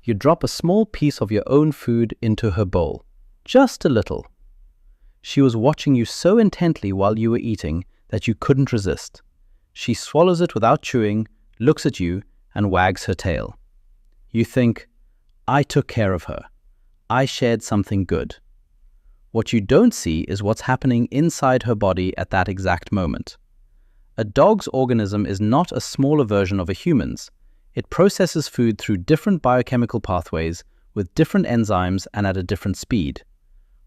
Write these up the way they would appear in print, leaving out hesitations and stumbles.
You drop a small piece of your own food into her bowl. Just a little. She was watching you so intently while you were eating that you couldn't resist. She swallows it without chewing, looks at you, and wags her tail. You think, I took care of her. I shared something good. What you don't see is what's happening inside her body at that exact moment. A dog's organism is not a smaller version of a human's. It processes food through different biochemical pathways with different enzymes and at a different speed.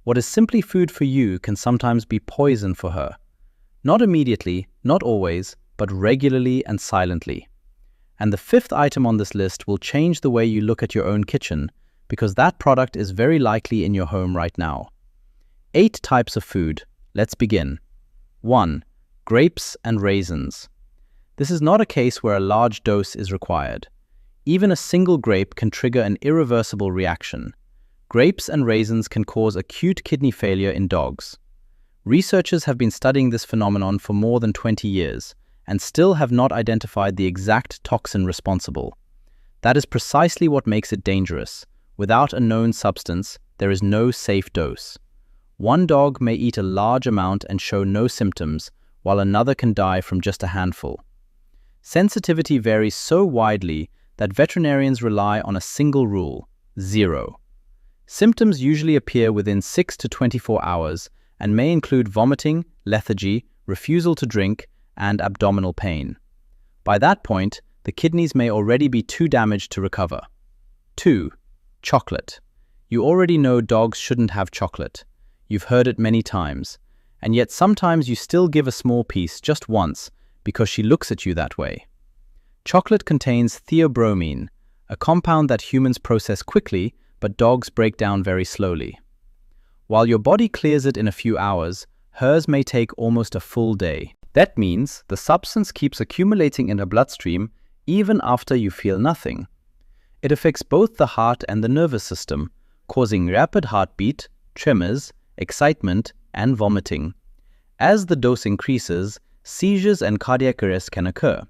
What is simply food for you can sometimes be poison for her. Not immediately, not always, but regularly and silently. And the fifth item on this list will change the way you look at your own kitchen, because that product is very likely in your home right now. 8 types of food. Let's begin. 1. Grapes and raisins. This is not a case where a large dose is required. Even a single grape can trigger an irreversible reaction. Grapes and raisins can cause acute kidney failure in dogs. Researchers have been studying this phenomenon for more than 20 years and still have not identified the exact toxin responsible. That is precisely what makes it dangerous. Without a known substance, there is no safe dose. One dog may eat a large amount and show no symptoms, while another can die from just a handful. Sensitivity varies so widely that veterinarians rely on a single rule: 0. Symptoms usually appear within 6 to 24 hours and may include vomiting, lethargy, refusal to drink, and abdominal pain. By that point, the kidneys may already be too damaged to recover. 2. Chocolate. You already know dogs shouldn't have chocolate. You've heard it many times. And yet sometimes you still give a small piece just once because she looks at you that way. Chocolate contains theobromine, a compound that humans process quickly but dogs break down very slowly. While your body clears it in a few hours, hers may take almost a full day. That means the substance keeps accumulating in her bloodstream even after you feel nothing. It affects both the heart and the nervous system, causing rapid heartbeat, tremors, excitement, and vomiting. As the dose increases, seizures and cardiac arrest can occur.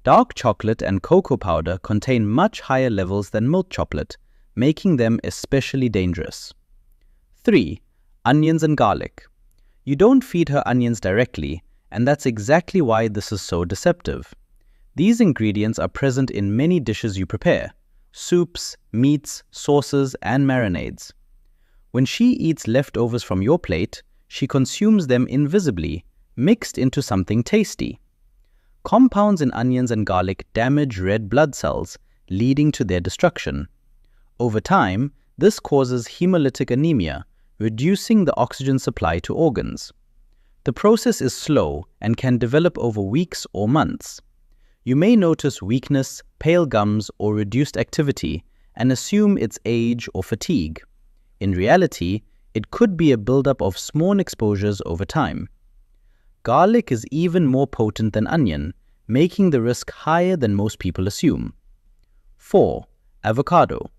Dark chocolate and cocoa powder contain much higher levels than milk chocolate, making them especially dangerous. 3. Onions and garlic. You don't feed her onions directly, and that's exactly why this is so deceptive. These ingredients are present in many dishes you prepare: soups, meats, sauces, and marinades. When she eats leftovers from your plate, she consumes them invisibly, mixed into something tasty. Compounds in onions and garlic damage red blood cells, leading to their destruction. Over time, this causes hemolytic anemia, reducing the oxygen supply to organs. The process is slow and can develop over weeks or months. You may notice weakness, pale gums, or reduced activity and assume it's age or fatigue. In reality, it could be a buildup of small exposures over time. Garlic is even more potent than onion, making the risk higher than most people assume. 4. Avocado.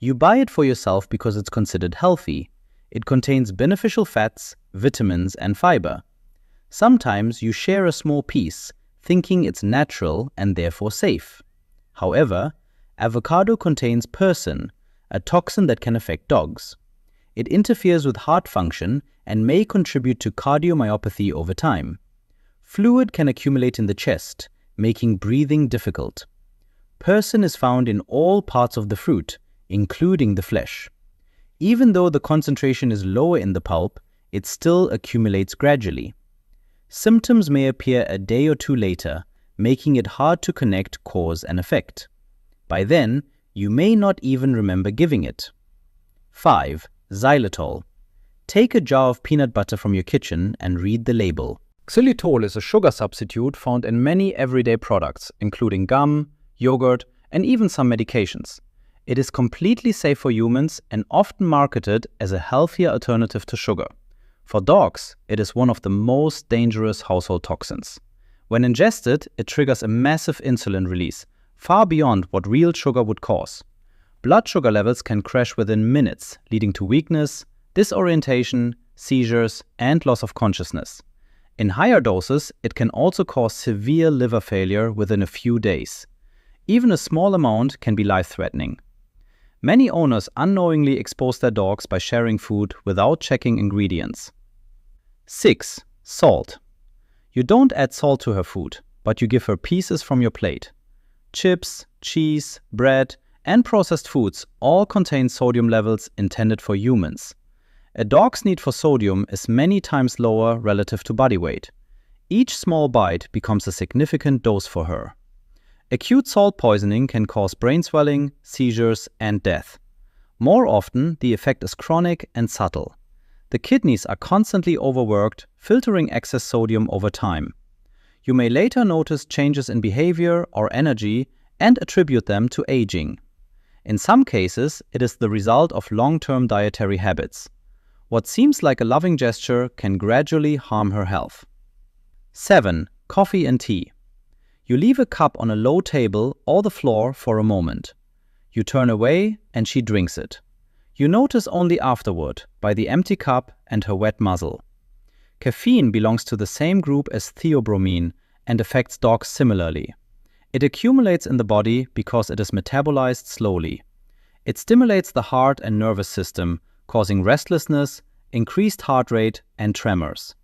You buy it for yourself because it's considered healthy. It contains beneficial fats, vitamins, and fiber. Sometimes you share a small piece, thinking it's natural and therefore safe. However, avocado contains persin, a toxin that can affect dogs. It interferes with heart function and may contribute to cardiomyopathy over time. Fluid can accumulate in the chest, making breathing difficult. Persin is found in all parts of the fruit, including the flesh. Even though the concentration is lower in the pulp, it still accumulates gradually. Symptoms may appear a day or two later, making it hard to connect cause and effect. By then, you may not even remember giving it. 5. Xylitol. Take a jar of peanut butter from your kitchen and read the label. Xylitol is a sugar substitute found in many everyday products, including gum, yogurt, and even some medications. It is completely safe for humans and often marketed as a healthier alternative to sugar. For dogs, it is one of the most dangerous household toxins. When ingested, it triggers a massive insulin release, far beyond what real sugar would cause. Blood sugar levels can crash within minutes, leading to weakness, disorientation, seizures, and loss of consciousness. In higher doses, it can also cause severe liver failure within a few days. Even a small amount can be life-threatening. Many owners unknowingly expose their dogs by sharing food without checking ingredients. 6. Salt. You don't add salt to her food, but you give her pieces from your plate. Chips, cheese, bread, and processed foods all contain sodium levels intended for humans. A dog's need for sodium is many times lower relative to body weight. Each small bite becomes a significant dose for her. Acute salt poisoning can cause brain swelling, seizures, and death. More often, the effect is chronic and subtle. The kidneys are constantly overworked, filtering excess sodium over time. You may later notice changes in behavior or energy and attribute them to aging. In some cases, it is the result of long-term dietary habits. What seems like a loving gesture can gradually harm her health. 7. Coffee and tea. You leave a cup on a low table or the floor for a moment. You turn away and she drinks it. You notice only afterward, by the empty cup and her wet muzzle. Caffeine belongs to the same group as theobromine and affects dogs similarly. It accumulates in the body because it is metabolized slowly. It stimulates the heart and nervous system, causing restlessness, increased heart rate, and tremors.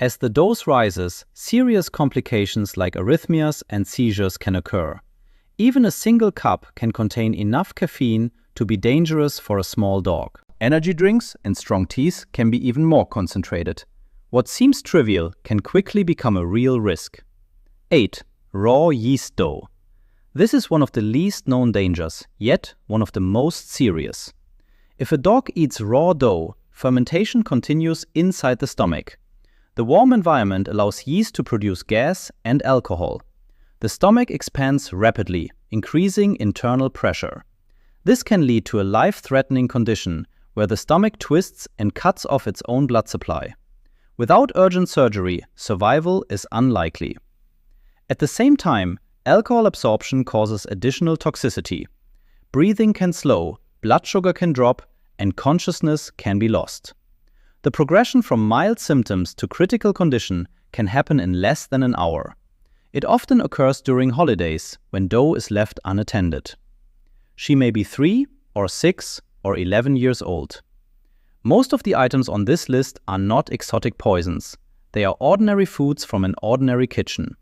As the dose rises, serious complications like arrhythmias and seizures can occur. Even a single cup can contain enough caffeine to be dangerous for a small dog. Energy drinks and strong teas can be even more concentrated. What seems trivial can quickly become a real risk. 8. Raw yeast dough. This is one of the least known dangers, yet one of the most serious. If a dog eats raw dough, fermentation continues inside the stomach. The warm environment allows yeast to produce gas and alcohol. The stomach expands rapidly, increasing internal pressure. This can lead to a life-threatening condition where the stomach twists and cuts off its own blood supply. Without urgent surgery, survival is unlikely. At the same time, alcohol absorption causes additional toxicity. Breathing can slow, blood sugar can drop, and consciousness can be lost. The progression from mild symptoms to critical condition can happen in less than an hour. It often occurs during holidays when dough is left unattended. She may be 3 or 6 or 11 years old. Most of the items on this list are not exotic poisons. They are ordinary foods from an ordinary kitchen.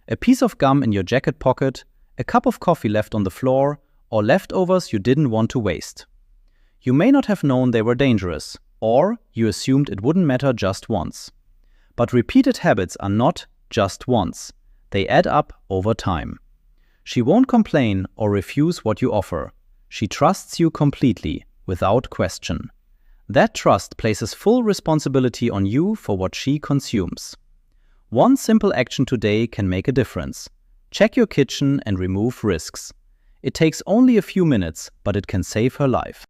A piece of gum in your jacket pocket, a cup of coffee left on the floor, or leftovers you didn't want to waste. You may not have known they were dangerous, or you assumed it wouldn't matter just once. But repeated habits are not just once. They add up over time. She won't complain or refuse what you offer. She trusts you completely, without question. That trust places full responsibility on you for what she consumes. One simple action today can make a difference. Check your kitchen and remove risks. It takes only a few minutes, but it can save her life.